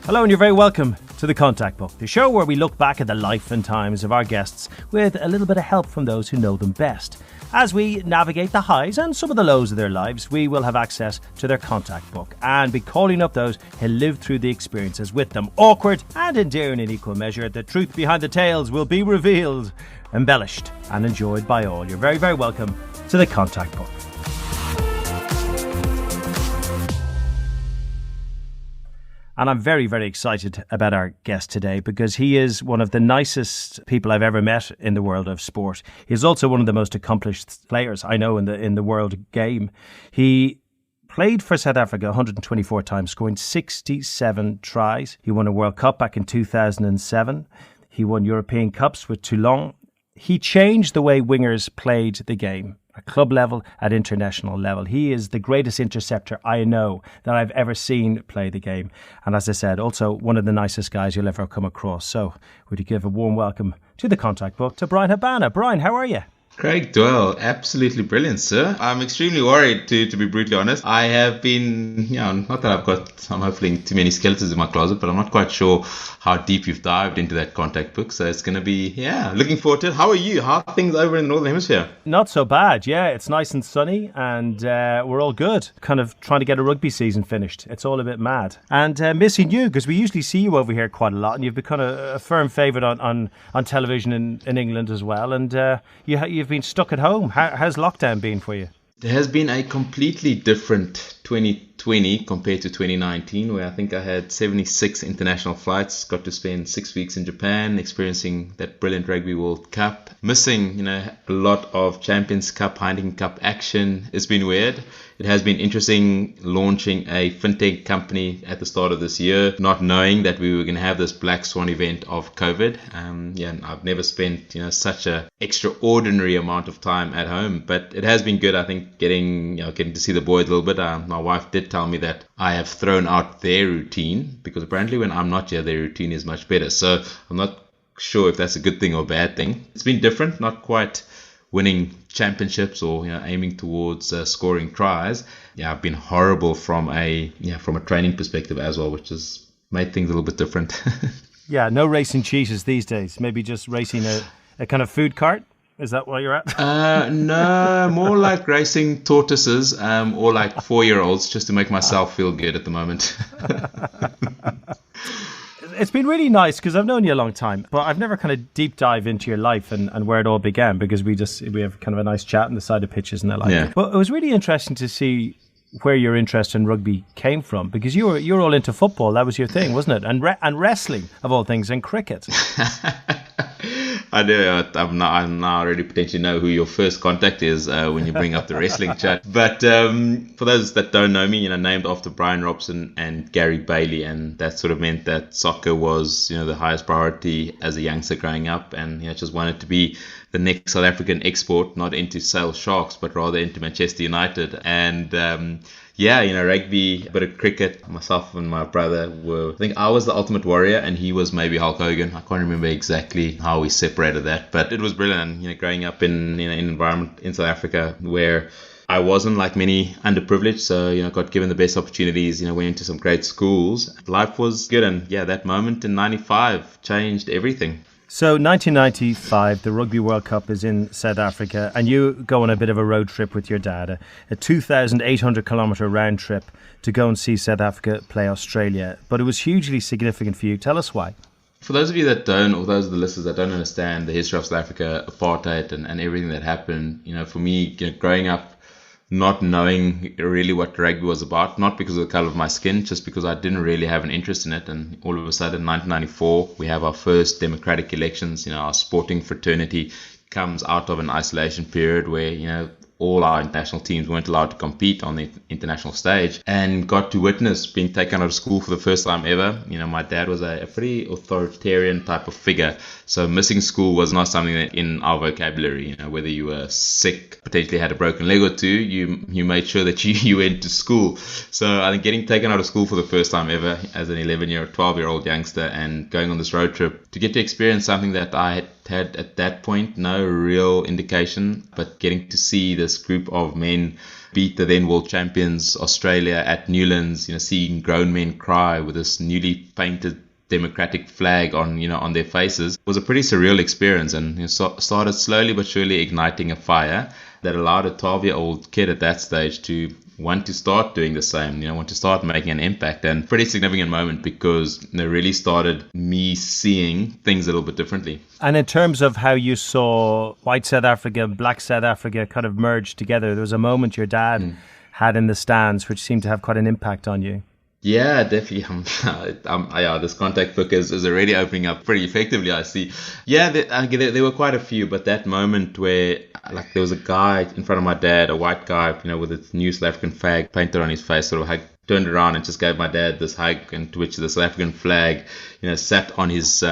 Hello and you're very welcome to The Contact Book, the show where we look back at the life and times of our guests with a little bit of help from those who know them best. As we navigate the highs and some of the lows of their lives, we will have access to their contact book and be calling up those who lived through the experiences with them. Awkward and endearing in equal measure, the truth behind the tales will be revealed, embellished and enjoyed by all. You're very, very welcome to The Contact Book. And I'm very, very excited about our guest today because he is one of the nicest people I've ever met in the world of sport. He's also one of the most accomplished players I know in the world game. He played for South Africa 124 times, scoring 67 tries. He won a World Cup back in 2007. He won European Cups with Toulon. He changed the way wingers played the game. At club level, at international level. He is the greatest interceptor I know that I've ever seen play the game. And as I said, also one of the nicest guys you'll ever come across. So would you give a warm welcome to the Contact Book to Bryan Habana. Bryan, how are you? Craig Doyle, absolutely brilliant, sir. I'm extremely worried, to be brutally honest. I have been, not that I'm hopefully too many skeletons in my closet, but I'm not quite sure how deep you've dived into that contact book. So it's going to be, looking forward to it. How are you? How are things over in the Northern Hemisphere? Not so bad, yeah. It's nice and sunny and we're all good. Kind of trying to get a rugby season finished. It's all a bit mad. And missing you, because we usually see you over here quite a lot and you've become a firm favourite on television in England as well. And you've been stuck at home. How's lockdown been for you? There has been a completely different 2020 compared to 2019, where I think I had 76 international flights, got to spend 6 weeks in Japan, experiencing that brilliant Rugby World Cup, missing a lot of Champions Cup, Heineken Cup action. It's been weird. It has been interesting launching a fintech company at the start of this year, not knowing that we were going to have this black swan event of COVID. And I've never spent such a extraordinary amount of time at home, but it has been good. I think getting to see the boys a little bit. My wife did tell me that I have thrown out their routine because apparently when I'm not here, their routine is much better. So I'm not sure if that's a good thing or a bad thing. It's been different, not quite winning championships or aiming towards scoring tries. I've been horrible from a training perspective as well, which has made things a little bit different. Yeah, no racing cheetahs these days. Maybe just racing a kind of food cart. Is that where you're at? No, more like racing tortoises or like 4-year-olds, just to make myself feel good at the moment. It's been really nice because I've known you a long time, but I've never kind of deep dive into your life and where it all began because we have kind of a nice chat on the side of pitches and the like. Yeah. But it was really interesting to see where your interest in rugby came from because you were all into football. That was your thing, wasn't it? And wrestling, of all things, and cricket. I do. I'm now already potentially know who your first contact is when you bring up the wrestling chat. But for those that don't know me, named after Brian Robson and Gary Bailey, and that sort of meant that soccer was, the highest priority as a youngster growing up, and just wanted to be the next South African export, not into Sale Sharks, but rather into Manchester United. And rugby, a bit of cricket. Myself and my brother I think I was the Ultimate Warrior and he was maybe Hulk Hogan. I can't remember exactly how we separated that, but it was brilliant. Growing up in an environment in South Africa where I wasn't like many underprivileged, so got given the best opportunities. Went into some great schools. Life was good, and that moment in '95 changed everything. So 1995, the Rugby World Cup is in South Africa and you go on a bit of a road trip with your dad, a 2,800 kilometre round trip to go and see South Africa play Australia. But it was hugely significant for you. Tell us why. For those of you that don't, or those of the listeners that don't understand the history of South Africa, apartheid and everything that happened, for me, growing up, not knowing really what rugby was about, not because of the colour of my skin, just because I didn't really have an interest in it. And all of a sudden, 1994, we have our first democratic elections. Our sporting fraternity comes out of an isolation period where, all our international teams weren't allowed to compete on the international stage, and got to witness being taken out of school for the first time ever. My dad was a pretty authoritarian type of figure, so missing school was not something that in our vocabulary. Whether you were sick, potentially had a broken leg or two, you made sure that you went to school. So I think getting taken out of school for the first time ever as an 12-year-old youngster and going on this road trip to get to experience something that I had had at that point no real indication, but getting to see this group of men beat the then world champions Australia at Newlands, seeing grown men cry with this newly painted democratic flag on their faces was a pretty surreal experience, and started slowly but surely igniting a fire that allowed a 12-year-old kid at that stage to want to start doing the same, want to start making an impact. And pretty significant moment because it really started me seeing things a little bit differently. And in terms of how you saw white South Africa and black South Africa kind of merge together, there was a moment your dad had in the stands which seemed to have quite an impact on you. Yeah, definitely. This contact book is already opening up pretty effectively, I see. Yeah, there were quite a few, but that moment where there was a guy in front of my dad, a white guy, with a new South African flag painted on his face, sort of turned around and just gave my dad this hug, and to which the South African flag, sat on his,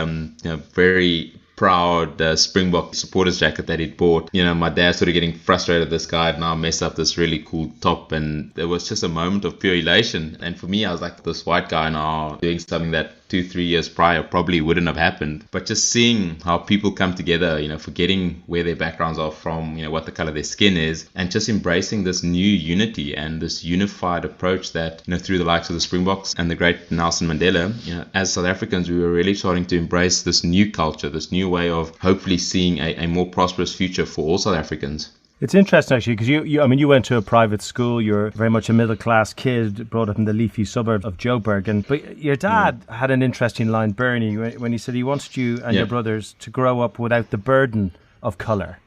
very proud Springbok supporters jacket that he'd bought. My dad sort of getting frustrated, this guy had now messed up this really cool top, and there was just a moment of pure elation. And for me, I was like, this white guy now doing something that 2-3 years prior probably wouldn't have happened. But just seeing how people come together, forgetting where their backgrounds are from, what the color of their skin is, and just embracing this new unity and this unified approach that, through the likes of the Springboks and the great Nelson Mandela, as South Africans, we were really starting to embrace this new culture, this new way of hopefully seeing a more prosperous future for all South Africans. It's interesting, actually, because you went to a private school. You're very much a middle-class kid, brought up in the leafy suburb of Joburg. But your dad had an interesting line, Bernie, when he said he wanted you and your brothers to grow up without the burden of colour.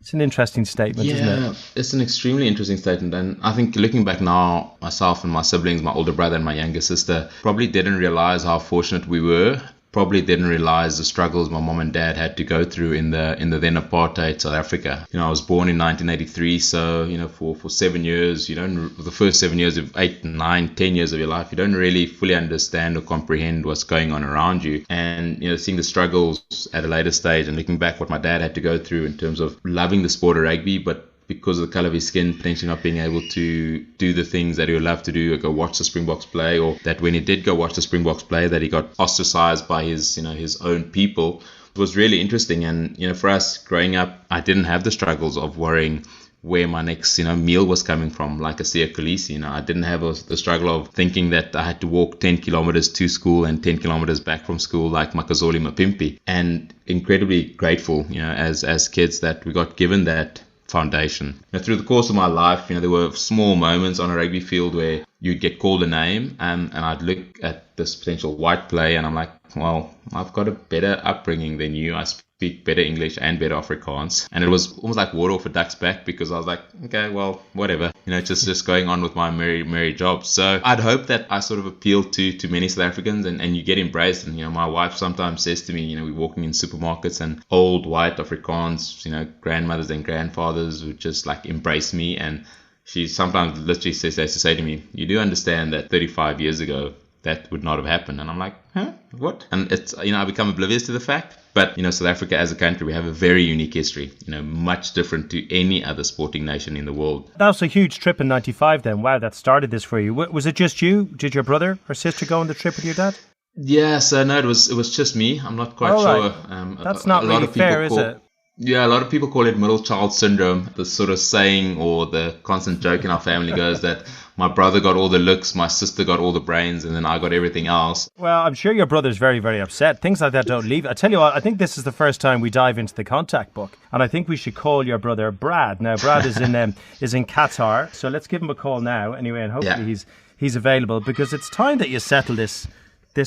It's an interesting statement, isn't it? Yeah, it's an extremely interesting statement. And I think looking back now, myself and my siblings, my older brother and my younger sister, probably didn't realise how fortunate we were. Probably didn't realize the struggles my mom and dad had to go through in the then apartheid South Africa. I was born in 1983, so for 7 years, the first 7 years of 8, 9, 10 years of your life, you don't really fully understand or comprehend what's going on around you. And seeing the struggles at a later stage and looking back what my dad had to go through in terms of loving the sport of rugby, but because of the colour of his skin, potentially not being able to do the things that he would love to do, or go watch the Springboks play, or that when he did go watch the Springboks play, that he got ostracised by his own people. It was really interesting. And, for us growing up, I didn't have the struggles of worrying where my next, meal was coming from, like a Siya Khaleesi. I didn't have the struggle of thinking that I had to walk 10 kilometers to school and 10 kilometers back from school like Makazoli Mapimpi. And incredibly grateful, as kids that we got given that foundation. Through the course of my life, there were small moments on a rugby field where you'd get called a name, and I'd look at this potential white player and I'm like, well, I've got a better upbringing than you. I speak better English and better Afrikaans. And it was almost like water off a duck's back, because I was like, okay, well, whatever, just going on with my merry job. So I'd hope that I sort of appeal to many South Africans, and you get embraced. And, my wife sometimes says to me, we're walking in supermarkets and old white Afrikaans, grandmothers and grandfathers would just embrace me. And she sometimes literally says to say to me, you do understand that 35 years ago, that would not have happened. And I'm like, huh? What? And it's, I become oblivious to the fact. But, South Africa as a country, we have a very unique history, much different to any other sporting nation in the world. That was a huge trip in 95 then. Wow, that started this for you. Was it just you? Did your brother or sister go on the trip with your dad? Yeah, so no, it was just me. I'm not quite sure. Right. That's not really fair, is it? Yeah, a lot of people call it middle child syndrome. The sort of saying or the constant joke in our family goes that my brother got all the looks, my sister got all the brains, and then I got everything else. Well, I'm sure your brother's very, very upset. Things like that don't leave. I tell you what, I think this is the first time we dive into the contact book, and I think we should call your brother Brad. Now, Brad is in Qatar, so let's give him a call now anyway, and hopefully he's available, because it's time that you settle this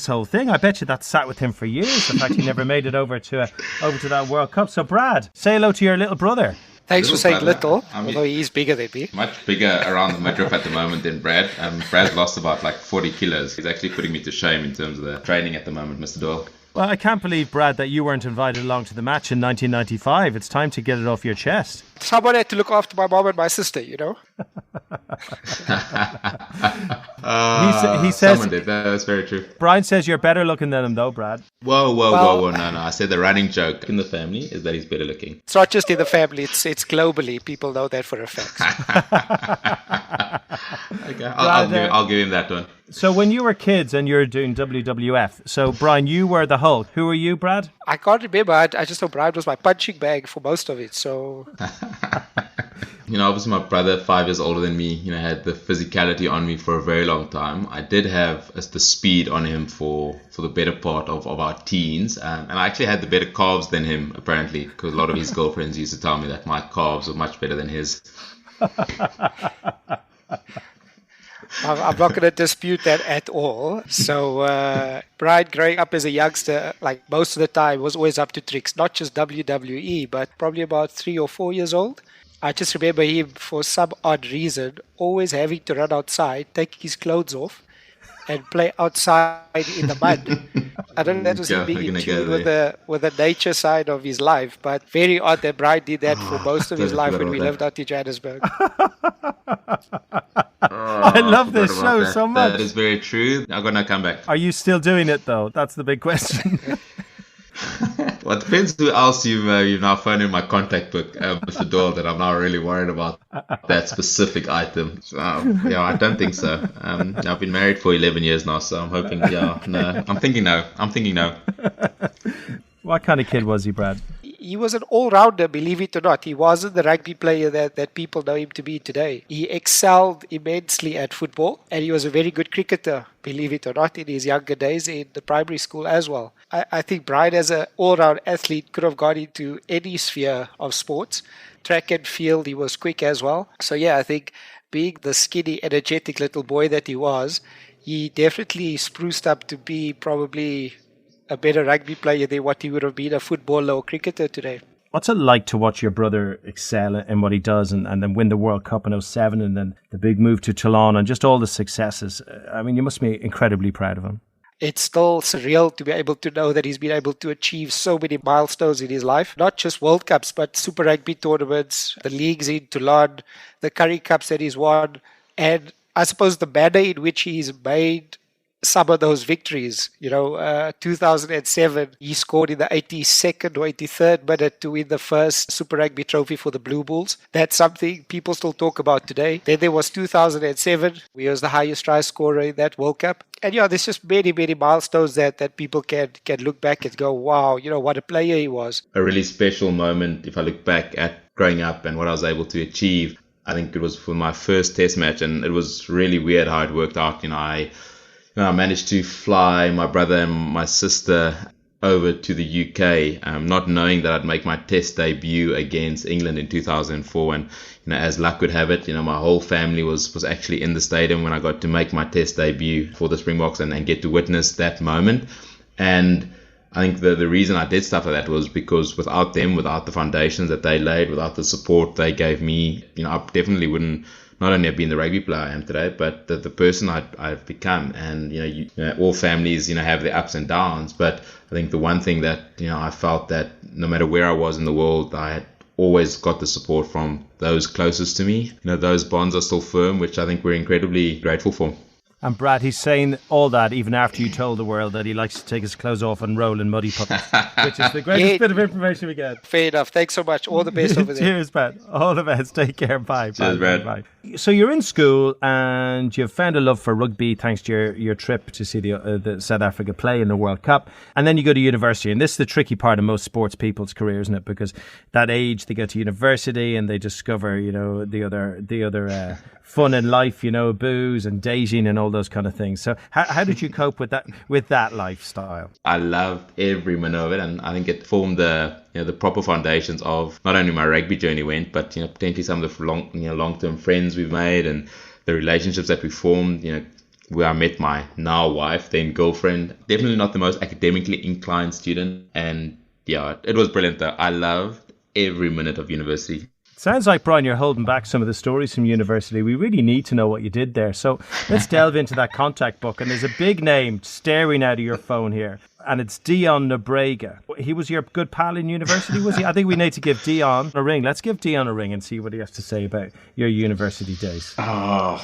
whole thing. I bet you that sat with him for years. In fact, he never made it over to that World Cup. So, Brad, say hello to your little brother. Thanks for saying little, although he's bigger than me. Much bigger around the midriff at the moment than Brad. Brad's lost about 40 kilos. He's actually putting me to shame in terms of the training at the moment, Mr. Doyle. Well, I can't believe, Brad, that you weren't invited along to the match in 1995. It's time to get it off your chest. Someone had to look after my mom and my sister, He says someone did. That's very true. Brian says you're better looking than him, though, Brad. Whoa. No. I said the running joke in the family is that he's better looking. It's not just in the family, it's globally. People know that for a fact. Okay, I'll give him that one. So when you were kids and you were doing WWF, so Bryan, you were the Hulk. Who were you, Brad? I can't remember. I just know Bryan was my punching bag for most of it. So, Obviously my brother, 5 years older than me, had the physicality on me for a very long time. I did have the speed on him for the better part of our teens. And I actually had the better calves than him, apparently, because a lot of his girlfriends used to tell me that my calves were much better than his. I'm not going to dispute that at all. So, Bryan, growing up as a youngster, like most of the time, was always up to tricks, not just WWE, but probably about 3 or 4 years old. I just remember him, for some odd reason, always having to run outside, taking his clothes off, and play outside in the mud. I don't know if that was him being in tune with the nature side of his life, but very odd that Bryan did that for most of his life when we lived out in Johannesburg. I love this show so much. That is very true. I'm going to come back. Are you still doing it, though? That's the big question. Well, it depends who else you've now found in my contact book, Mr. Doyle, that I'm now really worried about that specific item. So, I don't think so. I've been married for 11 years now, so I'm hoping, no. I'm thinking no. What kind of kid was he, Brad? He was an all-rounder, believe it or not. He wasn't the rugby player that people know him to be today. He excelled immensely at football, and he was a very good cricketer, believe it or not, in his younger days in the primary school as well. I think Bryan, as an all-round athlete, could have gone into any sphere of sports. Track and field, he was quick as well. So yeah, I think being the skinny, energetic little boy that he was, he definitely spruced up to be probably a better rugby player than what he would have been a footballer or cricketer today. What's it like to watch your brother excel in what he does and then win the World Cup in 2007 and then the big move to Toulon and just all the successes? I mean, you must be incredibly proud of him. It's still surreal to be able to know that he's been able to achieve so many milestones in his life. Not just World Cups, but Super Rugby tournaments, the leagues in Toulon, the Currie Cups that he's won, and I suppose the manner in which he's made some of those victories. 2007, he scored in the 82nd or 83rd minute to win the first Super Rugby trophy for the Blue Bulls. That's something people still talk about today. Then there was 2007, where he was the highest try scorer in that World Cup. And there's just many, many milestones that people can look back and go, wow, what a player he was. A really special moment, if I look back at growing up and what I was able to achieve, I think it was for my first test match, and it was really weird how it worked out. I managed to fly my brother and my sister over to the UK, not knowing that I'd make my test debut against England in 2004. And as luck would have it, my whole family was actually in the stadium when I got to make my test debut for the Springboks and get to witness that moment. And I think the reason I did stuff like that was because without them, without the foundations that they laid, without the support they gave me, I definitely wouldn't not only have been the rugby player I am today, but the person I've become. And all families have their ups and downs, but I think the one thing that I felt that no matter where I was in the world, I had always got the support from those closest to me. Those bonds are still firm, which I think we're incredibly grateful for. And Brad, he's saying all that even after you told the world that he likes to take his clothes off and roll in muddy puddles, which is the greatest bit of information we get. Fair enough. Thanks so much. All the best over there. Cheers, Brad. All the best. Take care. Bye. Cheers, Brad. Bye. So you're in school and you've found a love for rugby thanks to your trip to see the South Africa play in the World Cup. And then you go to university. And this is the tricky part of most sports people's career, isn't it? Because that age, they go to university and they discover, the other fun in life, booze and dating and all those kind of things. So how did you cope with that lifestyle? I loved every minute of it, and I think it formed the proper foundations of not only my rugby journey went, but potentially some of the long-term friends we've made and the relationships that we formed. Where I met my now wife, then girlfriend. Definitely not the most academically inclined student, and it was brilliant though. I loved every minute of university. Sounds like, Bryan, you're holding back some of the stories from university. We really need to know what you did there. So let's delve into that contact book. And there's a big name staring out of your phone here. And it's Dion Nobrega. He was your good pal in university, was he? I think we need to give Dion a ring. Let's give Dion a ring and see what he has to say about your university days. Oh,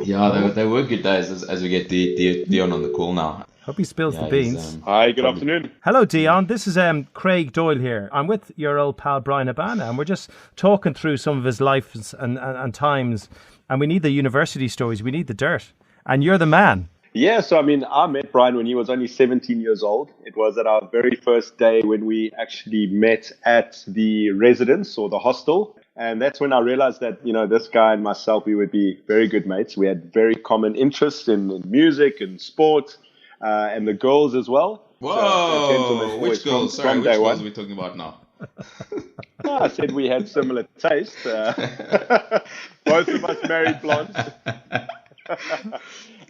yeah, they were good days as we get Dion on the call now. Hope he spills the beans. Hi, good afternoon. Hello, Dion. This is Craig Doyle here. I'm with your old pal Bryan Habana, and we're just talking through some of his life and times. And we need the university stories. We need the dirt. and you're the man. Yeah, so I met Bryan when he was only 17 years old. It was at our very first day when we actually met at the residence or the hostel. And that's when I realized that, this guy and myself, we would be very good mates. We had very common interests in music and sport, and the girls as well. Whoa! Which girls? Sorry, which girls are we talking about now? I said we had similar taste. Both of us married blondes.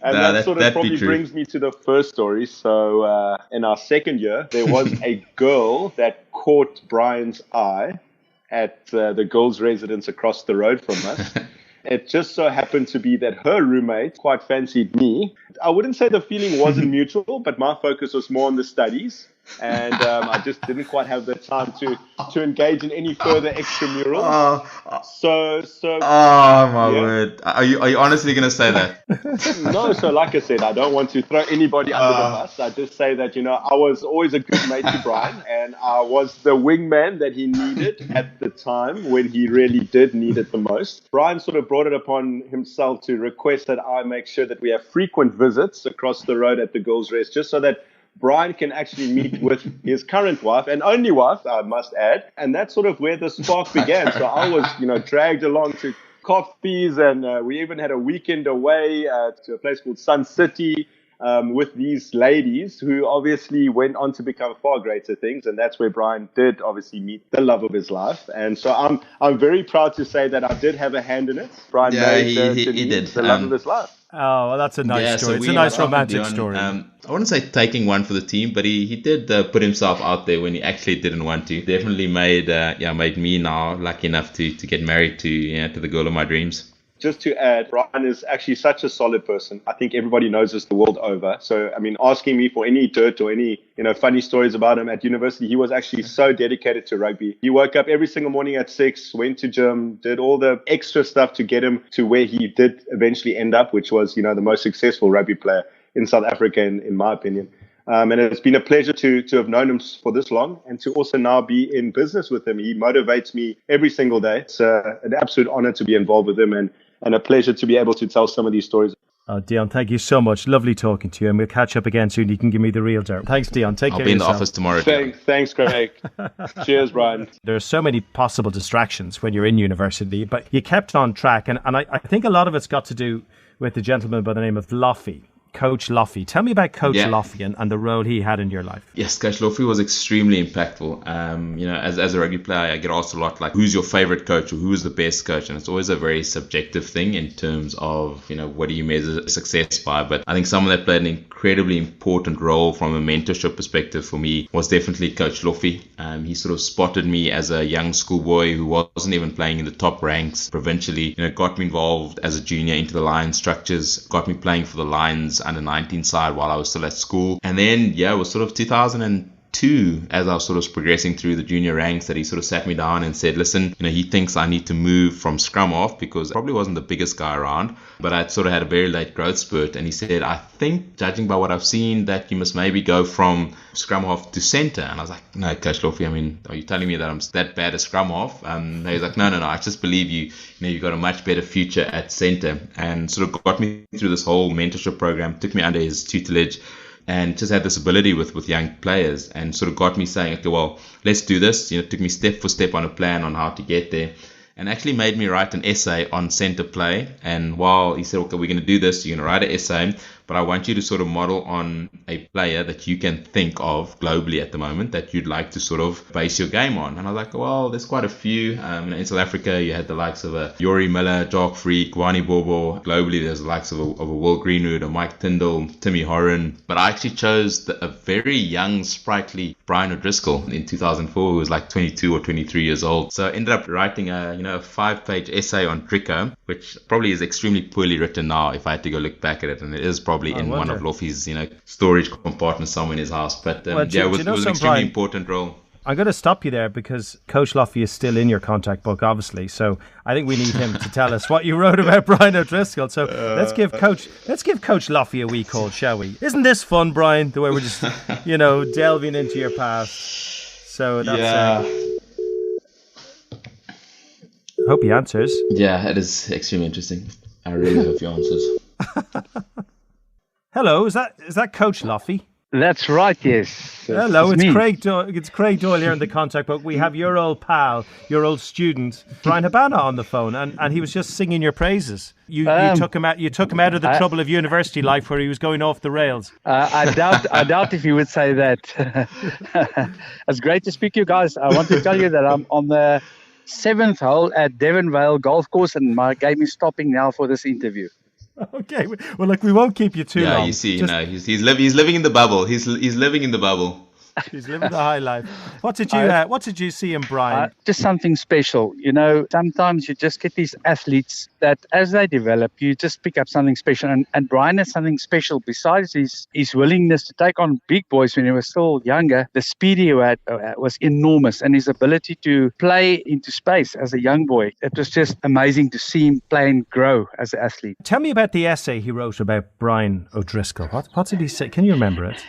And that sort of probably brings me to the first story. So in our second year, there was a girl that caught Bryan's eye at the girls' residence across the road from us. It just so happened to be that her roommate quite fancied me. I wouldn't say the feeling wasn't mutual, but my focus was more on the studies. And I just didn't quite have the time to engage in any further extramurals. Oh my word! Are you honestly going to say that? No. So like I said, I don't want to throw anybody under the bus. I just say that I was always a good mate to Bryan, and I was the wingman that he needed at the time when he really did need it the most. Bryan sort of brought it upon himself to request that I make sure that we have frequent visits across the road at the girls' rest, just so that Bryan can actually meet with his current wife and only wife, I must add. And that's sort of where the spark began. So I was, dragged along to coffees, and we even had a weekend away to a place called Sun City with these ladies who obviously went on to become far greater things. And that's where Bryan did obviously meet the love of his life. And so I'm very proud to say that I did have a hand in it. Bryan he did the love of his life. Oh, well, that's a nice story. It's a nice romantic story. I wouldn't say taking one for the team, but he did put himself out there when he actually didn't want to. Definitely made me now lucky enough to get married to the girl of my dreams. Just to add, Bryan is actually such a solid person. I think everybody knows this the world over. So, asking me for any dirt or any, funny stories about him at university, he was actually so dedicated to rugby. He woke up every single morning at 6, went to gym, did all the extra stuff to get him to where he did eventually end up, which was, the most successful rugby player in South Africa, in my opinion. And it's been a pleasure to have known him for this long and to also now be in business with him. He motivates me every single day. It's an absolute honor to be involved with him and a pleasure to be able to tell some of these stories. Dion, thank you so much. Lovely talking to you, and we'll catch up again soon. You can give me the real dirt. Thanks, Dion. Take care. I'll be in the office tomorrow. Thanks, Craig. Cheers, Bryan. There are so many possible distractions when you're in university, but you kept on track, and I think a lot of it's got to do with the gentleman by the name of Loffy. Coach Loffy. Tell me about Coach Loffy and the role he had in your life. Yes, Coach Loffy was extremely impactful. As a rugby player, I get asked a lot, like, who's your favorite coach or who is the best coach? And it's always a very subjective thing in terms of, what do you measure success by? But I think someone that played an incredibly important role from a mentorship perspective for me was definitely Coach Loffy. He sort of spotted me as a young schoolboy who wasn't even playing in the top ranks provincially, got me involved as a junior into the Lions structures, got me playing for the Lions under 19 side while I was still at school. And then it was sort of 2002 as I was sort of progressing through the junior ranks that he sort of sat me down and said, listen, he thinks I need to move from scrum half because I probably wasn't the biggest guy around, but I'd sort of had a very late growth spurt. And he said, I think, judging by what I've seen, that you must maybe go from scrum half to center. And I was like, no, Coach Loffy, are you telling me that I'm that bad at scrum half? And he was like, no, I just believe you've got a much better future at center. And sort of got me through this whole mentorship program, took me under his tutelage, and just had this ability with young players, and sort of got me saying, okay, well, let's do this. Took me step for step on a plan on how to get there, and actually made me write an essay on center play. And while he said, okay, we're going to do this, you're going to write an essay, but I want you to sort of model on a player that you can think of globally at the moment that you'd like to sort of base your game on. And I was like, well, there's quite a few. In South Africa, you had the likes of Yori Miller, Jock Freak, Wani Bobo. Globally, there's the likes of a Will Greenwood, a Mike Tyndall, Timmy Horan. But I actually chose a very young, sprightly Bryan O'Driscoll in 2004, who was like 22 or 23 years old. So I ended up writing a 5-page essay on Trico, which probably is extremely poorly written now if I had to go look back at it. And it is probably in one of Loffy's, storage compartments somewhere in his house. But it was an extremely important role. I'm going to stop you there because Coach Loffy is still in your contact book, obviously. So I think we need him to tell us what you wrote about Bryan O'Driscoll. So let's give Coach Loffy a wee call, shall we? Isn't this fun, Bryan? The way we're just, delving into your past. So that's. I hope he answers. Yeah, it is extremely interesting. I really hope he answers. Hello, is that Coach Loffy? That's right, yes. Hello, it's me. Craig Doyle. It's Craig Doyle here in the contact book. We have your old pal, your old student, Bryan Habana, on the phone, and he was just singing your praises. You took him out. You took him out of the trouble of university life, where he was going off the rails. I doubt if you would say that. It's great to speak to you guys. I want to tell you that I'm on the 7th hole at Devon Vale Golf Course, and my game is stopping now for this interview. Okay, well, look, we won't keep you too long. Yeah, you see, he's living in the bubble. He's living in the bubble. He's living the high life. What did you see in Bryan? Just something special. Sometimes you just get these athletes that as they develop, you just pick up something special. And Bryan has something special besides his willingness to take on big boys when he was still younger. The speed he had was enormous, and his ability to play into space as a young boy. It was just amazing to see him play and grow as an athlete. Tell me about the essay he wrote about Brian O'Driscoll. What did he say? Can you remember it?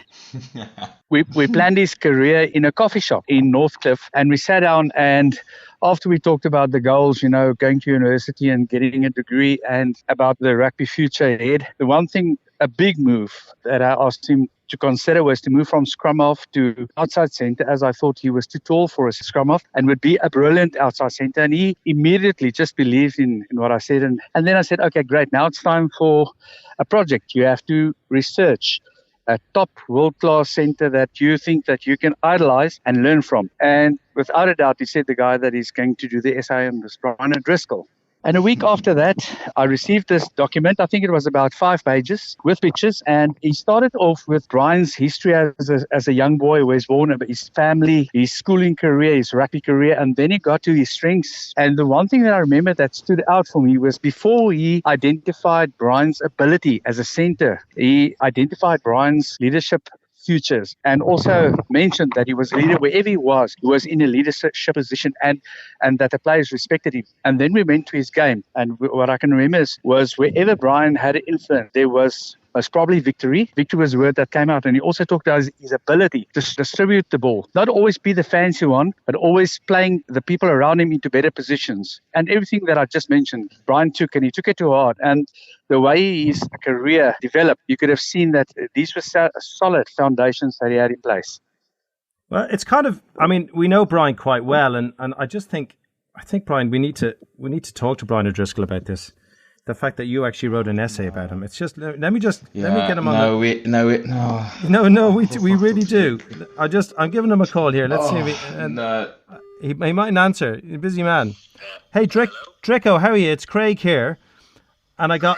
We planned his career in a coffee shop in Northcliffe, and we sat down, and after we talked about the goals, going to university and getting a degree, and about the rugby future ahead, the one thing, a big move that I asked him to consider was to move from scrum half to outside centre, as I thought he was too tall for a scrum half and would be a brilliant outside centre. And he immediately just believed in what I said. And then I said, okay, great. Now it's time for a project. You have to research a top world-class centre that you think that you can idolize and learn from. And without a doubt, he said the guy that is going to do the essay on was Bryan O'Driscoll. And a week after that, I received this document. I think it was about 5 pages with pictures. And he started off with Brian's history as a young boy, where he's born, his family, his schooling career, his rugby career. And then he got to his strengths. And the one thing that I remember that stood out for me was before he identified Brian's ability as a centre, he identified Brian's leadership futures, and also mentioned that he was a leader wherever he was in a leadership position, and that the players respected him. And then we went to his game, and what I can remember was wherever Bryan had an influence, there was probably victory. Victory was a word that came out. And he also talked about his ability to distribute the ball, not always be the fancy one, but always playing the people around him into better positions. And everything that I just mentioned, Bryan took, and he took it to heart. And the way his career developed, you could have seen that these were solid foundations that he had in place. Well, it's kind of, we know Bryan quite well, and I think Bryan, we need to talk to Bryan O'Driscoll about this. The fact that you actually wrote an essay about him. It's just, let me get him on. No, we really do. I'm giving him a call here. Let's see if he mightn't answer. He's a busy man. Hey, Draco, how are you? It's Craig here. And I got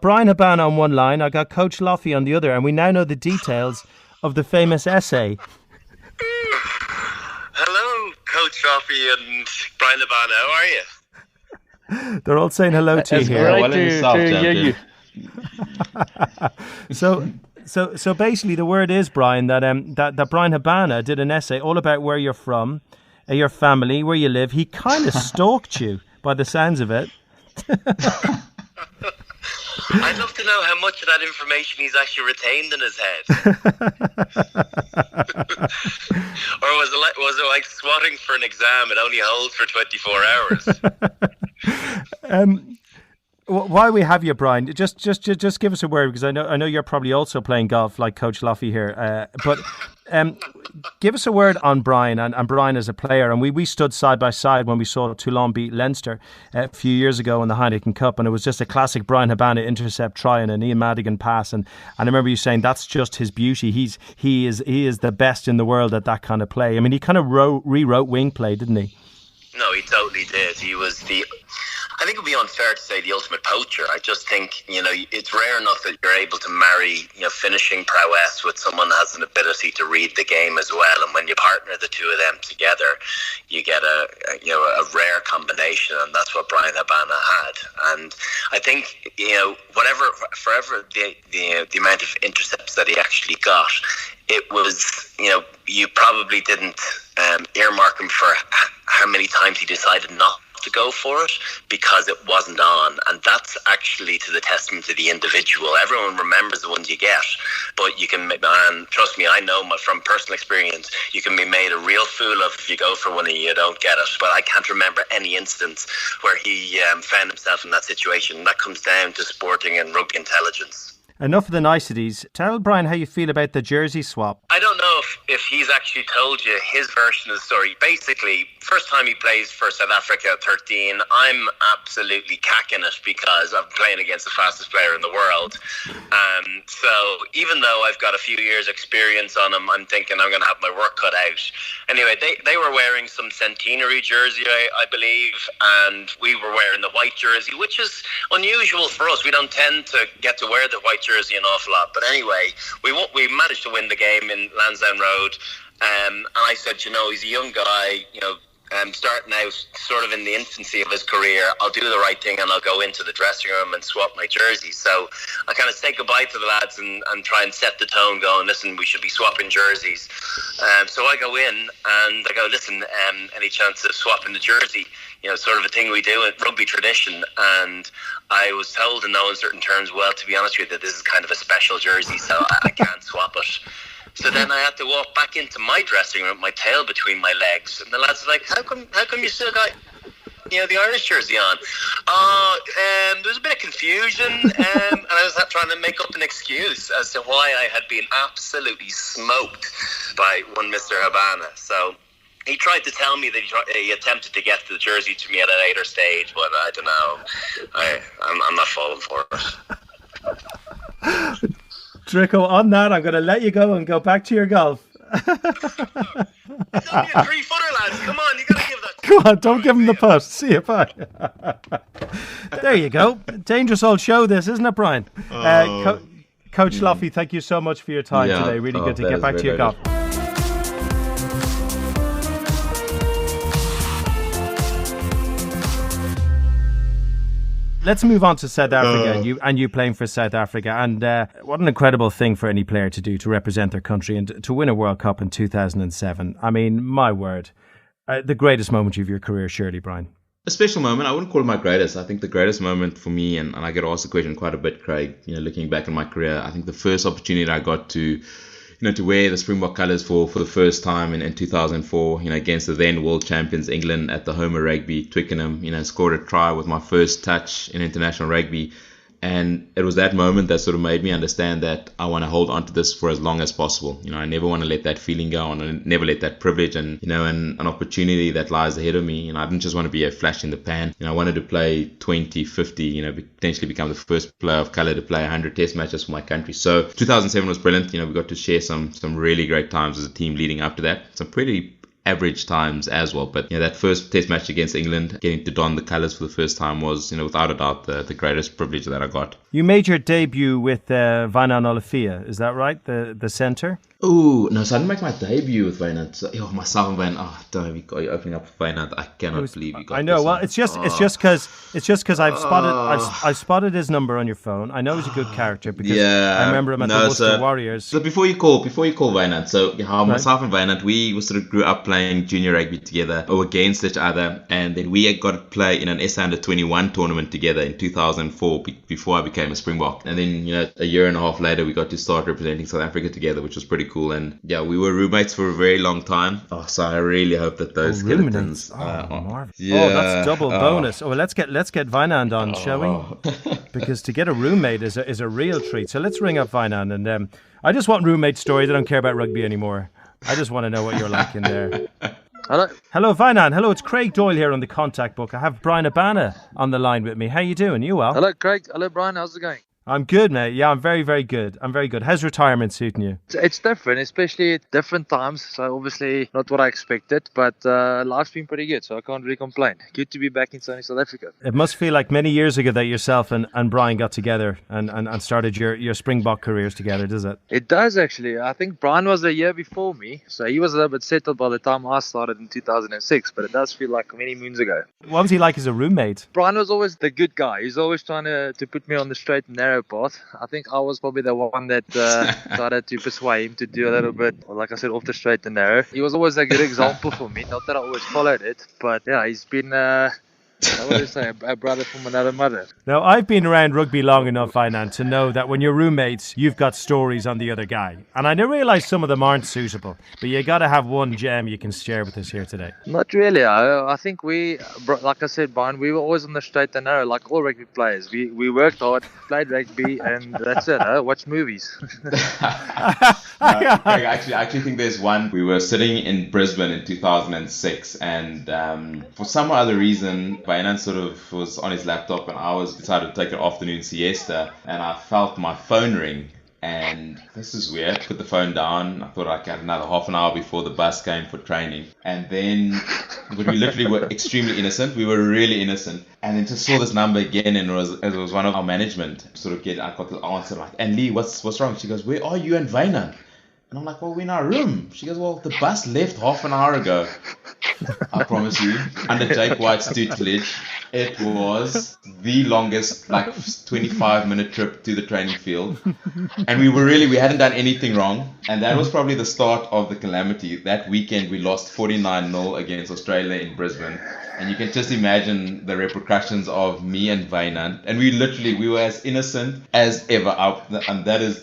Bryan Habana on one line. I got Coach Loffy on the other, and we now know the details of the famous essay. Hello, Coach Loffy and Bryan Habana. How are you? They're all saying hello to you here. Great to hear you. So basically, the word is, Bryan, that Bryan Habana did an essay all about where you're from, your family, where you live. He kind of stalked you, by the sounds of it. I'd love to know how much of that information he's actually retained in his head. Or was it like swatting for an exam? It only holds for 24 hours. While we have you, Bryan, just give us a word, because I know you're probably also playing golf like Coach Loffy here. But give us a word on Bryan and Bryan as a player. And we stood side by side when we saw Toulon beat Leinster a few years ago in the Heineken Cup, and it was just a classic Bryan Habana intercept try and an Ian Madigan pass. And I remember you saying that's just his beauty. He is the best in the world at that kind of play. He kind of rewrote wing play, didn't he? No, he totally did. He was I think it would be unfair to say the ultimate poacher. I just think, it's rare enough that you're able to marry, finishing prowess with someone that has an ability to read the game as well. And when you partner the two of them together, you get a rare combination. And that's what Bryan Habana had. And I think, forever the amount of intercepts that he actually got, it was, you probably didn't earmark him for how many times he decided not to go for it because it wasn't on. And that's actually to the testament to the individual. Everyone remembers the ones you get, but you can, and trust me, I know from personal experience, you can be made a real fool of if you go for one and you don't get it. But I can't remember any instance where he found himself in that situation. That comes down to sporting and rugby intelligence. Enough of the niceties. Tell Bryan how you feel about the jersey swap. I don't know if he's actually told you his version of the story. Basically, first time he plays for South Africa at 13, I'm absolutely cacking it because I'm playing against the fastest player in the world. So even though I've got a few years experience on him, I'm thinking I'm going to have my work cut out. Anyway, they were wearing some centenary jersey, I believe, and we were wearing the white jersey, which is unusual for us. We don't tend to get to wear the white jersey an awful lot. But anyway, we managed to win the game in Lansdowne Road. And I said, he's a young guy, starting out sort of in the infancy of his career. I'll do the right thing and I'll go into the dressing room and swap my jersey. So I kind of say goodbye to the lads and try and set the tone going, listen, we should be swapping jerseys. So I go in and I go, listen, any chance of swapping the jersey? Sort of a thing we do in rugby tradition. And I was told in no uncertain terms, well, to be honest with you, that this is kind of a special jersey, so I can't swap it. So then I had to walk back into my dressing room, my tail between my legs, and the lads were like, how come you still got the Irish jersey on? There was a bit of confusion, and I was trying to make up an excuse as to why I had been absolutely smoked by one Mr. Habana. So he tried to tell me that he attempted to get the jersey to me at a later stage, but I don't know. I'm not falling for it. Drico, on that, I'm going to let you go and go back to your golf. It's only a 3-footer, lads. Come on, you got to give that. Come on, don't give him the puss. See you, bye. There you go. Dangerous old show, this, isn't it, Bryan? Coach Loughy, thank you so much for your time today. Really good to get back to your golf. Let's move on to South Africa and you playing for South Africa. And what an incredible thing for any player to do, to represent their country and to win a World Cup in 2007. I mean, my word, the greatest moment of your career, surely, Bryan. A special moment. I wouldn't call it my greatest. I think the greatest moment for me, and I get asked the question quite a bit, Craig, looking back in my career, I think the first opportunity I got to to wear the Springbok colours for the first time in 2004, against the then world champions England at the home of rugby, Twickenham, scored a try with my first touch in international rugby. And it was that moment that sort of made me understand that I want to hold on to this for as long as possible. I never want to let that feeling go. I want to never let that privilege and, and an opportunity that lies ahead of me. I didn't just want to be a flash in the pan. I wanted to play 20, 50, potentially become the first player of colour to play 100 test matches for my country. So 2007 was brilliant. We got to share some really great times as a team leading up to that. Some pretty average times as well, but that first test match against England, getting to don the colours for the first time was without a doubt the greatest privilege that I got. You made your debut with Wynand Olafia, is that right, the centre? Oh no, so I didn't make my debut with Wynand. So, myself and Wynand, you're opening up for Wynand. I cannot believe you got I know. this Well, on. it's just because I've spotted his number on your phone. I know he's a good character because I remember him at the Worcester Warriors. So before you call Wynand, so myself and Wynand, we sort of grew up playing junior rugby together or against each other, and then we got to play in an SA Under-21 tournament together in 2004 before I became a Springbok. And then a year and a half later we got to start representing South Africa together, which was pretty cool. And we were roommates for a very long time. So I really hope that those skeletons marvelous. That's double bonus. Let's get Wynand on, shall we? Because to get a roommate is a real treat. So let's ring up Wynand, and I just want roommate stories. I don't care about rugby anymore. I just want to know what you're like in there. Hello, Wynand. Hello, it's Craig Doyle here on the contact book. I have Bryan Habana on the line with me. How you doing? You well? Hello, Craig. Hello, Bryan. How's it going? I'm good, mate. Yeah, I'm very, very good. How's retirement suiting you? It's different, especially at different times. So obviously not what I expected, but life's been pretty good, so I can't really complain. Good to be back in sunny South Africa. It must feel like many years ago that yourself and Bryan got together and started your Springbok careers together, does it? It does, actually. I think Bryan was a year before me, so he was a little bit settled by the time I started in 2006, but it does feel like many moons ago. What was he like as a roommate? Bryan was always the good guy. He's always trying to put me on the straight and narrow path. I think I was probably the one that started to persuade him to do a little bit, like I said, off the straight and narrow. He was always a good example for me. Not that I always followed it, but yeah, he's been I would say a brother from another mother. Now, I've been around rugby long enough, Finan, to know that when you're roommates, you've got stories on the other guy. And I realise some of them aren't suitable, but you got to have one gem you can share with us here today. Not really. I think like I said, Brian, we were always on the straight and narrow, like all rugby players. We worked hard, played rugby, and that's it. Watch movies. I actually think there's one. We were sitting in Brisbane in 2006, and for some other reason, Bryan sort of was on his laptop, and I decided to take an afternoon siesta, and I felt my phone ring. And this is weird. Put the phone down. I thought I had another half an hour before the bus came for training. And then, but we literally were extremely innocent. We were really innocent. And then just saw this number again, and it was one of our management. I got the answer like, "And Lee, what's wrong?" She goes, "Where are you and Wynand?" And I'm like, "Well, we're in our room." She goes, "Well, the bus left half an hour ago." I promise you, under Jake White's tutelage, it was the longest, 25-minute trip to the training field. And we hadn't done anything wrong. And that was probably the start of the calamity. That weekend, we lost 49-0 against Australia in Brisbane. And you can just imagine the repercussions of me and Wynand. And we were as innocent as ever. And that is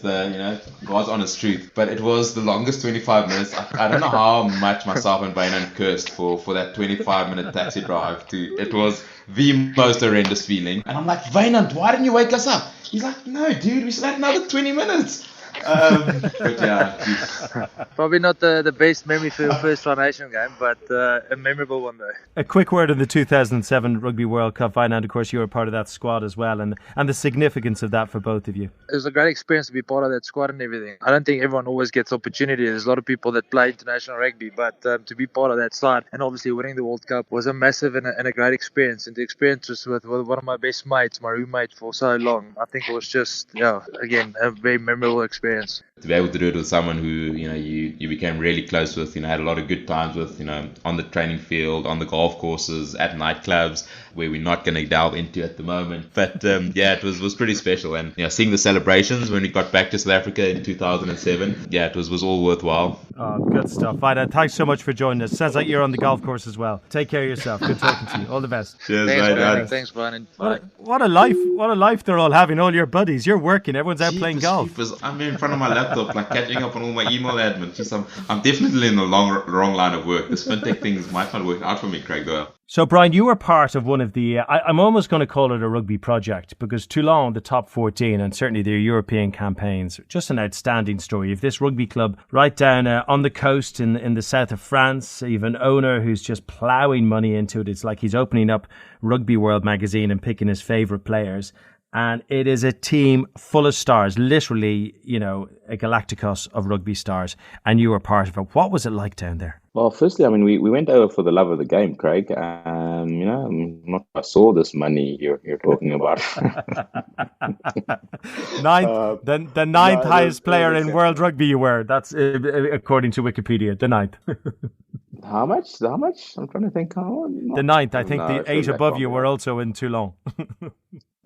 God's honest truth. But it was the longest 25 minutes. I don't know how much myself and Wynand cursed for that 25-minute taxi drive. It was the most horrendous feeling. And I'm like, "Wynand, why didn't you wake us up?" He's like, "No, dude, we still had another 20 minutes. But yeah, Probably not the best memory for your first Tri Nation game, but a memorable one though. A quick word on the 2007 Rugby World Cup, Wynand. Of course, you were part of that squad as well, and the significance of that for both of you. It was a great experience to be part of that squad and everything. I don't think everyone always gets opportunity. There's a lot of people that play international rugby, but to be part of that side and obviously winning the World Cup was a massive and a great experience. And the experience was with one of my best mates, my roommate for so long. I think it was just, again, a very memorable experience. To be able to do it with someone who you became really close with, had a lot of good times with, on the training field, on the golf courses, at nightclubs, where we're not going to delve into at the moment. But it was pretty special. And seeing the celebrations when we got back to South Africa in 2007, it was all worthwhile. Oh, good stuff. Wynand, thanks so much for joining us. Sounds like you're on the golf course as well. Take care of yourself. Good talking to you. All the best. Cheers, Thanks, Brian. What a life they're all having. All your buddies. You're working. Everyone's out playing golf. I'm in front of my laptop, catching up on all my email admin. I'm definitely in the wrong line of work. This fintech things might not work out for me, Craig Doyle. So, Bryan, you were part of one of the, I'm almost going to call it a rugby project, because Toulon, the top 14, and certainly their European campaigns, just an outstanding story. You've this rugby club right down on the coast in the south of France. You have an owner who's just ploughing money into it. It's like he's opening up Rugby World magazine and picking his favourite players. And it is a team full of stars, literally, a Galacticos of rugby stars. And you were part of it. What was it like down there? Well, firstly, we went over for the love of the game, Craig. I saw this money you're talking about. The ninth highest player in world rugby you were. That's according to Wikipedia, the ninth. How much? I'm trying to think. The ninth. I think the 8 above you were also in Toulon.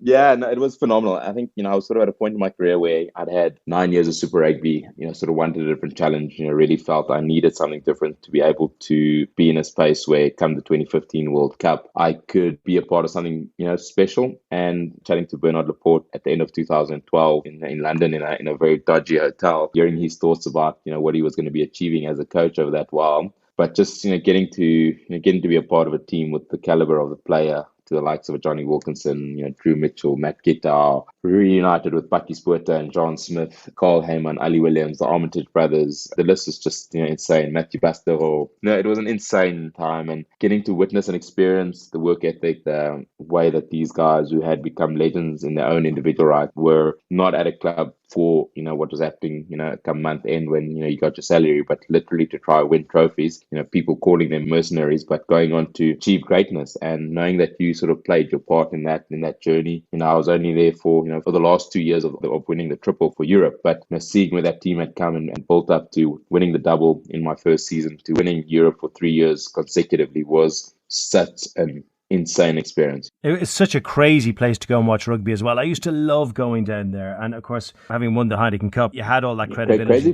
Yeah, no, it was phenomenal. I think, I was sort of at a point in my career where I'd had 9 years of Super Rugby, sort of wanted a different challenge, really felt I needed something different to be able to be in a space where come the 2015 World Cup, I could be a part of something, special. And chatting to Bernard Laporte at the end of 2012 in London in a very dodgy hotel, hearing his thoughts about, what he was going to be achieving as a coach over that while. But just, getting to be a part of a team with the caliber of the player, to the likes of Johnny Wilkinson, Drew Mitchell, Matt Gittau, reunited with Bucky Spuerta and John Smith, Carl Heyman, Ali Williams, the Armitage brothers. The list is just insane. Matthew Bastero. It was an insane time, and getting to witness and experience the work ethic, the way that these guys who had become legends in their own individual right were not at a club for what was happening come month end when you got your salary, but literally to try win trophies. People calling them mercenaries, but going on to achieve greatness, and knowing that you sort of played your part in that journey. I was only there for for the last 2 years of winning the triple for Europe, but seeing where that team had come and built up to winning the double in my first season, to winning Europe for 3 years consecutively, was such an insane experience. It's such a crazy place to go and watch rugby as well. I used to love going down there. And of course, having won the Heineken Cup, you had all that credibility.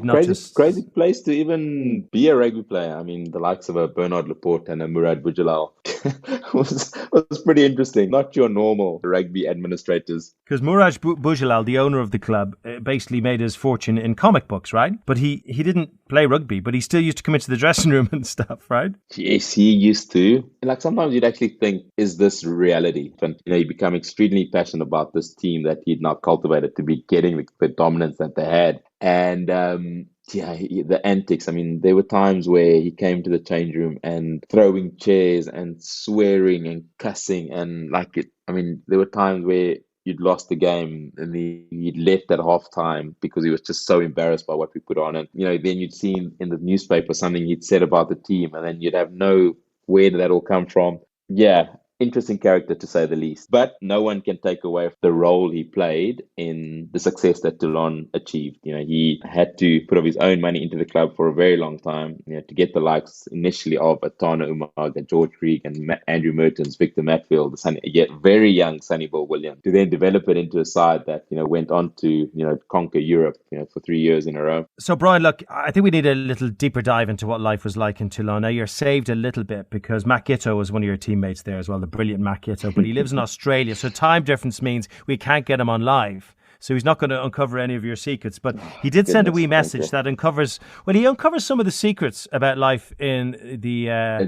Crazy place to even be a rugby player. I mean, the likes of a Bernard Laporte and a Murad Boudjelal was pretty interesting. Not your normal rugby administrators. Because Murad Boudjelal, the owner of the club, basically made his fortune in comic books, right? But he didn't play rugby, but he still used to come into the dressing room and stuff, right? Yes, he used to. Like sometimes you'd actually think, is this reality? And you become extremely passionate about this team that he'd now cultivated to be getting the dominance that they had. And the antics. I mean, there were times where he came to the change room and throwing chairs and swearing and cussing and there were times where you'd lost the game and he'd left at halftime because he was just so embarrassed by what we put on. And, then you'd see in the newspaper something he'd said about the team, and then you'd have where did that all come from? Yeah. Interesting character, to say the least. But no one can take away the role he played in the success that Toulon achieved. He had to put up his own money into the club for a very long time, to get the likes initially of Atana Umaga, George Krieg, and Andrew Mertens, Victor Matfield, yet very young Sonny Bill Williams, to then develop it into a side that, went on to, conquer Europe, for 3 years in a row. So, Brian, look, I think we need a little deeper dive into what life was like in Toulon. Now, you're saved a little bit because Matt Gitto was one of your teammates there as well, the brilliant Matt Gitto, but he lives in Australia, so time difference means we can't get him on live. So he's not going to uncover any of your secrets. But he did send a wee message that uncovers some of the secrets about life in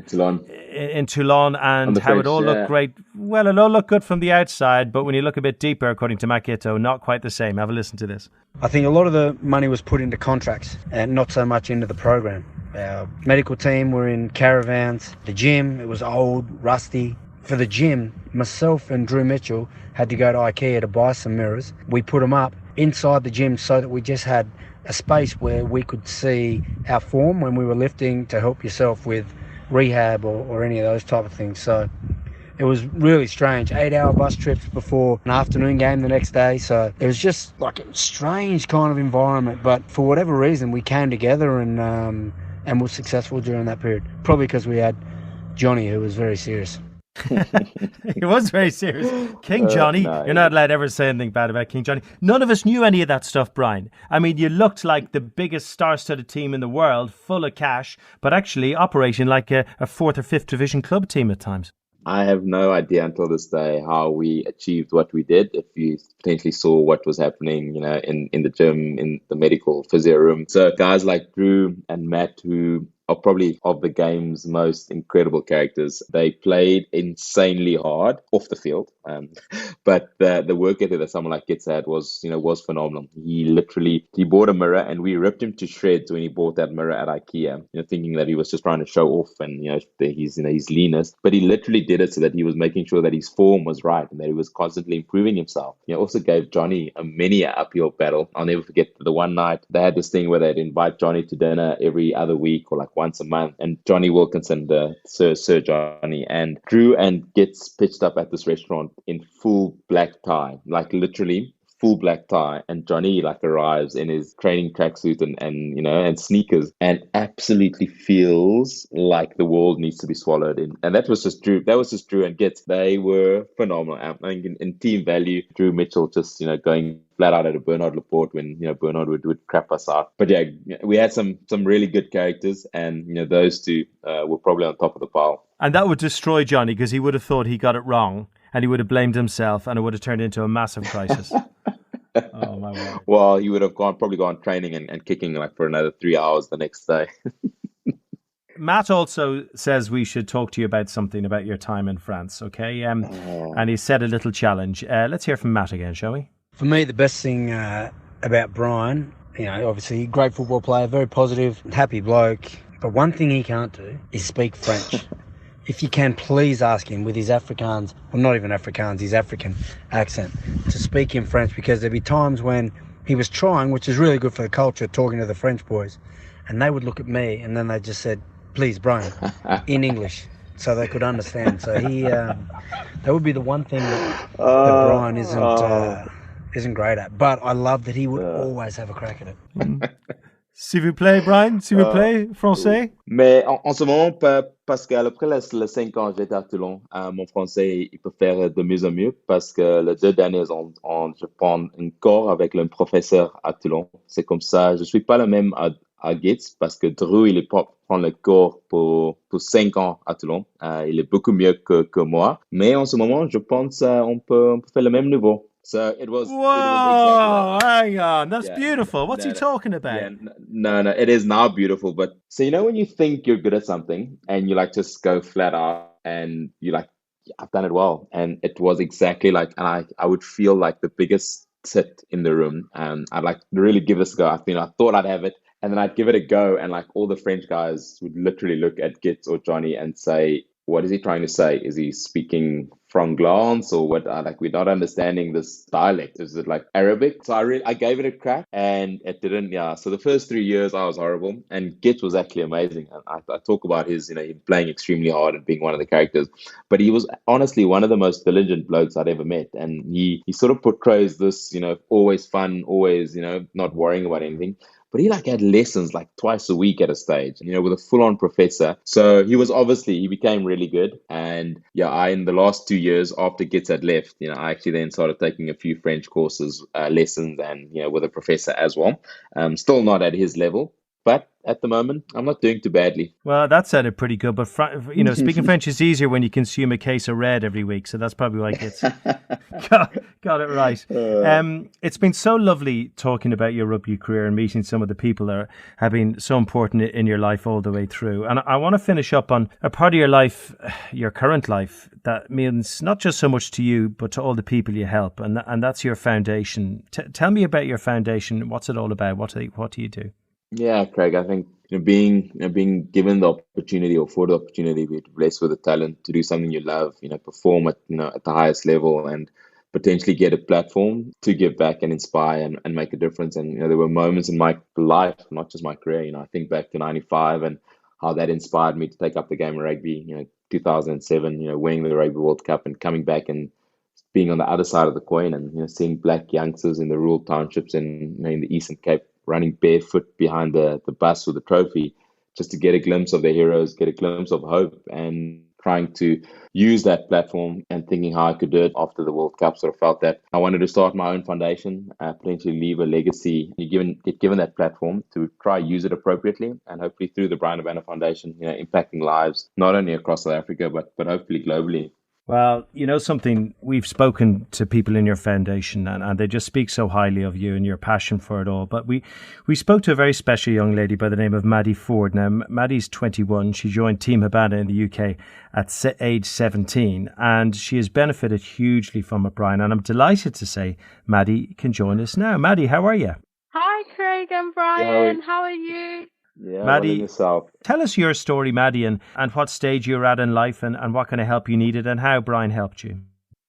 Toulon and how it all looked great. Well, it all looked good from the outside, but when you look a bit deeper, according to Matt Gitto, not quite the same. Have a listen to this. I think a lot of the money was put into contracts and not so much into the program. Our medical team were in caravans. The gym, it was old, rusty. For the gym, myself and Drew Mitchell had to go to Ikea to buy some mirrors. We put them up inside the gym so that we just had a space where we could see our form when we were lifting to help yourself with rehab or any of those type of things. So it was really strange. 8-hour bus trips before an afternoon game the next day. So it was just like a strange kind of environment. But for whatever reason, we came together and were successful during that period. Probably because we had Johnny, who was very serious. He was very serious. King Johnny. No, you're not allowed to ever say anything bad about King Johnny. None of us knew any of that stuff, Brian. I mean, you looked like the biggest star-studded team in the world, full of cash, but actually operating like a 4th or 5th division club team at times. I have no idea until this day how we achieved what we did. If you potentially saw what was happening, in the gym, in the medical physio room. So guys like Drew and Matt, who are probably of the game's most incredible characters. They played insanely hard off the field, but the work ethic that someone like Gitz had was phenomenal. He bought a mirror and we ripped him to shreds when he bought that mirror at Ikea, thinking that he was just trying to show off and his leanness. But he literally did it so that he was making sure that his form was right and that he was constantly improving himself. Also gave Johnny many an uphill battle. I'll never forget the one night they had this thing where they'd invite Johnny to dinner every other week or like once a month, and Johnny Wilkinson, the Sir Johnny, and Drew and Gitz pitched up at this restaurant in full black tie, like literally full black tie, and Johnny arrives in his training tracksuit and sneakers and absolutely feels like the world needs to be swallowed in. And that was just Drew and Gitz. They were phenomenal. I think in team value, Drew Mitchell just going flat out at a Bernard Laporte when Bernard would crap us out. But yeah, we had some really good characters, and those two were probably on top of the pile. And that would destroy Johnny because he would have thought he got it wrong and he would have blamed himself and it would have turned into a massive crisis. Oh my word. Well, he would have probably gone training and kicking for another 3 hours the next day. Matt also says we should talk to you about something about your time in France, okay? And he set a little challenge. Let's hear from Matt again, shall we? For me, the best thing about Brian, obviously great football player, very positive, happy bloke. But one thing he can't do is speak French. If you can, please ask him with his Afrikaans, well, not even Afrikaans, his African accent, to speak in French, because there'd be times when he was trying, which is really good for the culture, talking to the French boys, and they would look at me and then they just said, please, Brian, in English, so they could understand. So that would be the one thing that Brian isn't great at. But I love that he would always have a crack at it. S'il vous plaît, Brian, s'il vous Euh, plaît, français. mais en ce moment, pas, parce qu'après les 5 ans, j'étais à Toulon. Mon français, il peut faire de mieux en mieux parce que les 2 derniers ans, je prends un cours avec le professeur à Toulon. C'est comme ça. Je suis pas le même à Gates parce que Drew, il est prend le cours pour 5 ans à Toulon. Il est beaucoup mieux que moi. Mais en ce moment, je pense on peut faire le même niveau. So it was exactly that. Whoa, hang on. That's Yeah, beautiful. What's he no, no, talking yeah, about? no, no. It is now beautiful, but so when you think you're good at something and you like just go flat out and you like, "Yeah, I've done it well," and it was exactly like, and I would feel like the biggest tit in the room, and I'd like really give this a go. I thought I'd have it, and then I'd give it a go, and like all the French guys would literally look at Gitz or Johnny and say, what is he trying to say? Is he speaking franglais or what? Like we're not understanding this dialect. Is it like Arabic? So I gave it a crack and it didn't. Yeah. So the first 3 years I was horrible, and Git was actually amazing. I talk about his, him playing extremely hard and being one of the characters, but he was honestly one of the most diligent blokes I'd ever met, and he sort of portrays this, always fun, always, not worrying about anything. But he like had lessons like twice a week at a stage, with a full-on professor. So he became really good. And yeah, in the last 2 years after Gitz had left, I actually then started taking a few French courses, lessons, and with a professor as well. Still not at his level, but at the moment, I'm not doing too badly. Well, that sounded pretty good, but speaking French is easier when you consume a case of red every week, so that's probably why it's got it right. It's been so lovely talking about your rugby career and meeting some of the people that have been so important in your life all the way through. And I want to finish up on a part of your life, your current life, that means not just so much to you, but to all the people you help, and that's your foundation. Tell me about your foundation. What's it all about? What do you do? Yeah, Craig, I think being given the opportunity or for the opportunity, be blessed with the talent to do something you love, perform at the highest level and potentially get a platform to give back and inspire and make a difference. And there were moments in my life, not just my career. I think back to '95 and how that inspired me to take up the game of rugby. 2007, winning the Rugby World Cup and coming back and being on the other side of the coin and seeing black youngsters in the rural townships and in the Eastern Cape running barefoot behind the bus with the trophy just to get a glimpse of their heroes, get a glimpse of hope, and trying to use that platform and thinking how I could do it after the World Cup. Sort of felt that I wanted to start my own foundation, potentially leave a legacy. Get given that platform to try use it appropriately, and hopefully through the Bryan Habana Foundation, impacting lives not only across South Africa but hopefully globally. Well, something, we've spoken to people in your foundation and they just speak so highly of you and your passion for it all. But we spoke to a very special young lady by the name of Maddie Ford. Now, Maddie's 21. She joined Team Habana in the UK at age 17 and she has benefited hugely from it, Brian. And I'm delighted to say Maddie can join us now. Maddie, how are you? Hi, Craig and Brian. How are you? Yeah, Maddie, well in yourself. Tell us your story, Maddie, and what stage you're at in life and what kind of help you needed and how Brian helped you.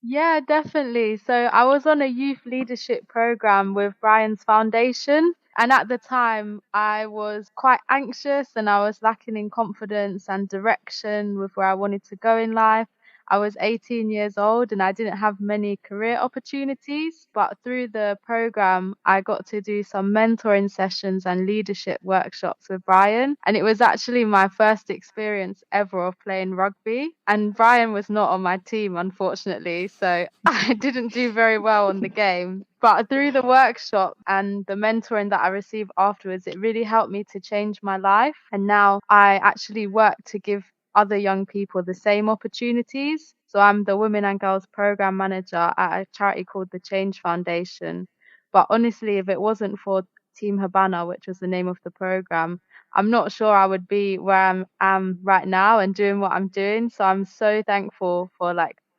Yeah, definitely. So I was on a youth leadership program with Brian's foundation. And at the time, I was quite anxious and I was lacking in confidence and direction with where I wanted to go in life. I was 18 years old and I didn't have many career opportunities, but through the program, I got to do some mentoring sessions and leadership workshops with Brian. And it was actually my first experience ever of playing rugby. And Brian was not on my team, unfortunately, so I didn't do very well on the game. But through the workshop and the mentoring that I received afterwards, it really helped me to change my life. And now I actually work to give other young people the same opportunities. So I'm the Women and Girls Program Manager at a charity called the Change Foundation. But honestly, if it wasn't for Team Habana, which was the name of the program, I'm not sure I would be where I am right now and doing what I'm doing. So I'm so thankful for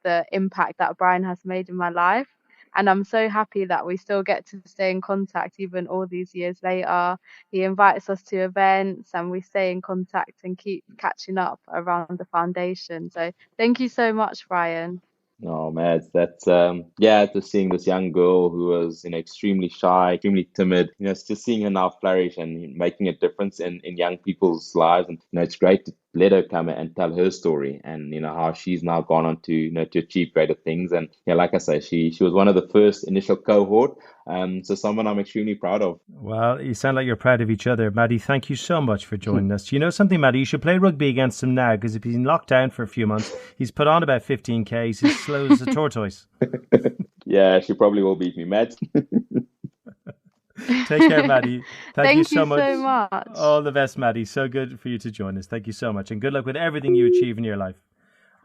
the impact that Brian has made in my life. And I'm so happy that we still get to stay in contact even all these years later. He invites us to events and we stay in contact and keep catching up around the foundation. So thank you so much, Brian. Oh man, that's just seeing this young girl who was extremely shy, extremely timid. It's just seeing her now flourish and making a difference in young people's lives. And it's great to let her come and tell her story, and how she's now gone on to achieve greater things. And like I say, she was one of the first initial cohort. So someone I'm extremely proud of. Well, you sound like you're proud of each other. Maddie, thank you so much for joining us. You know something, Maddie? You should play rugby against him now, because if he's been locked down for a few months, he's put on about 15 Ks. He's slow as a tortoise. Yeah, she probably will beat me, Matt. Take care, Maddie. Thank you so much. so much. All the best, Maddie. So good for you to join us. Thank you so much. And good luck with everything you achieve in your life.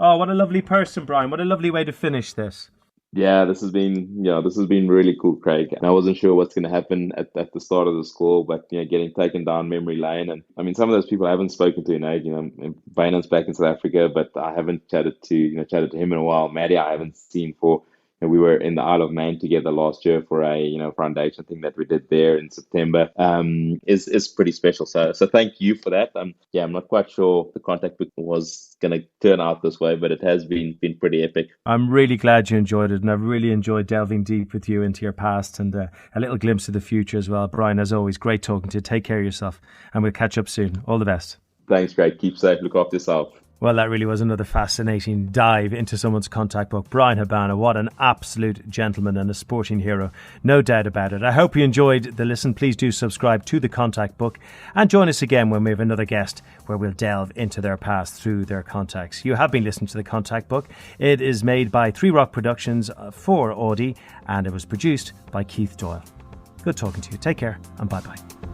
Oh, what a lovely person, Bryan. What a lovely way to finish this. Yeah, this has been really cool, Craig. And I wasn't sure what's going to happen at the start of the call, but getting taken down memory lane, and I mean, some of those people I haven't spoken to in age. Vainan's back in South Africa, but I haven't chatted to him in a while. Maddie, I haven't seen for. We were in the Isle of Man together last year for a foundation thing that we did there in September. Is pretty special. So thank you for that. I'm not quite sure the contact book was going to turn out this way, but it has been pretty epic. I'm really glad you enjoyed it, and I've really enjoyed delving deep with you into your past and a little glimpse of the future as well. Bryan, as always, great talking to you. Take care of yourself, and we'll catch up soon. All the best. Thanks, Craig. Keep safe. Look after yourself. Well, that really was another fascinating dive into someone's contact book. Bryan Habana, what an absolute gentleman and a sporting hero. No doubt about it. I hope you enjoyed the listen. Please do subscribe to the contact book and join us again when we have another guest where we'll delve into their past through their contacts. You have been listening to the contact book. It is made by Three Rock Productions for Audi, and it was produced by Keith Doyle. Good talking to you. Take care and bye-bye.